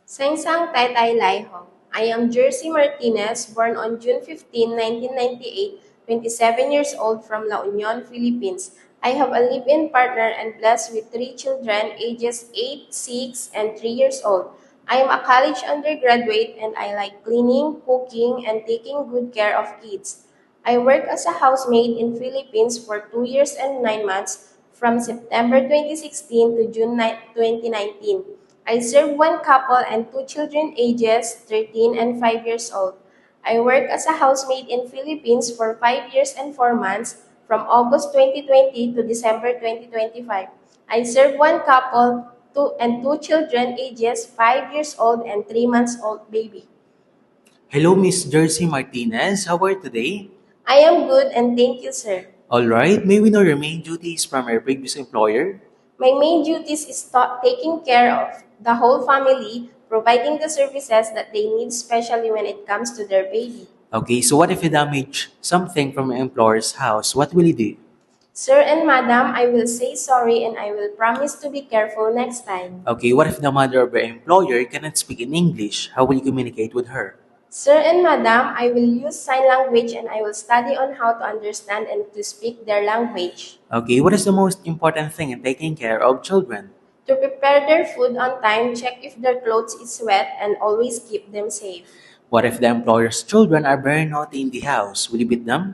Sangsang Tatay Laiho. I am Jersey Martinez, born on June 15, 1998, 27 years old from La Union, Philippines. I have a live-in partner and blessed with three children, ages 8, 6, and 3 years old. I am a college undergraduate and I like cleaning, cooking, and taking good care of kids. I work as a housemaid in Philippines for 2 years and 9 months from September 2016 to June 2019. I serve one couple and two children ages 13 and 5 years old. I work as a housemaid in Philippines for 5 years and 4 months from August 2020 to December 2025. I serve one couple two children ages 5 years old and 3 months old baby. Hello, Miss Jersey Martinez. How are you today? I am good and thank you, sir. All right. May we know your main duties from your previous employer? My main duties is taking care of the whole family, providing the services that they need, especially when it comes to their baby. Okay, so what if you damage something from your employer's house? What will you do? Sir and Madam, I will say sorry and I will promise to be careful next time. Okay, what if the mother of your employer cannot speak in English? How will you communicate with her? Sir and Madam, I will use sign language and I will study on how to understand and to speak their language. Okay, what is the most important thing in taking care of children? To prepare their food on time, check if their clothes is wet, and always keep them safe. What if the employer's children are very naughty in the house? Will you beat them?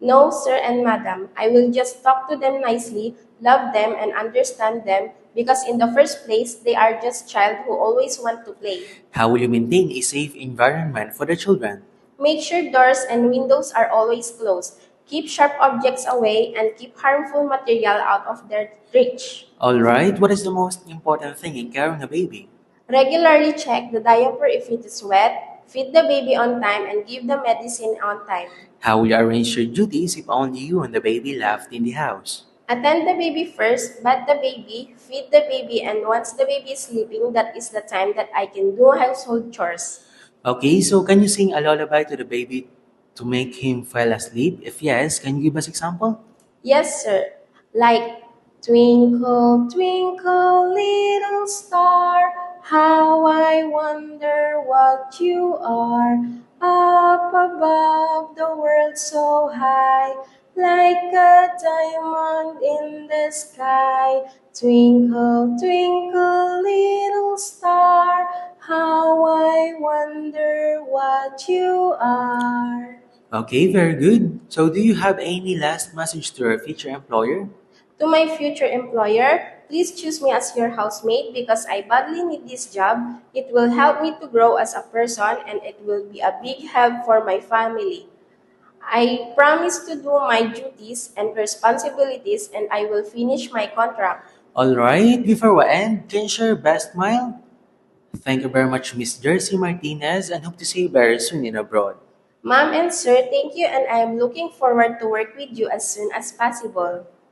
No, sir and madam, I will just talk to them nicely, love them, and understand them because in the first place, they are just child who always want to play. How will you maintain a safe environment for the children? Make sure doors and windows are always closed. Keep sharp objects away and keep harmful material out of their reach. All right, what is the most important thing in carrying a baby? Regularly check the diaper if it is wet, feed the baby on time, and give the medicine on time. How will you arrange your duties if only you and the baby left in the house? Attend the baby first, bat the baby, feed the baby, and once the baby is sleeping, that is the time that I can do household chores. Okay, so can you sing a lullaby to the baby to make him fall asleep? If yes, can you give us example? Yes, sir. Like, twinkle, twinkle, little star, how I wonder what you are. Up above the world so high, like a diamond in the sky. Twinkle, twinkle, little star, how I wonder what you are. Okay, very good. So do you have any last message to your future employer? To my future employer, please choose me as your housemate because I badly need this job. It will help me to grow as a person and it will be a big help for my family. I promise to do my duties and responsibilities and I will finish my contract. All right, before we end, can you share your best smile? Thank you very much, Miss Jersey Martinez, and hope to see you very soon in abroad. Ma'am and sir, thank you and I am looking forward to work with you as soon as possible.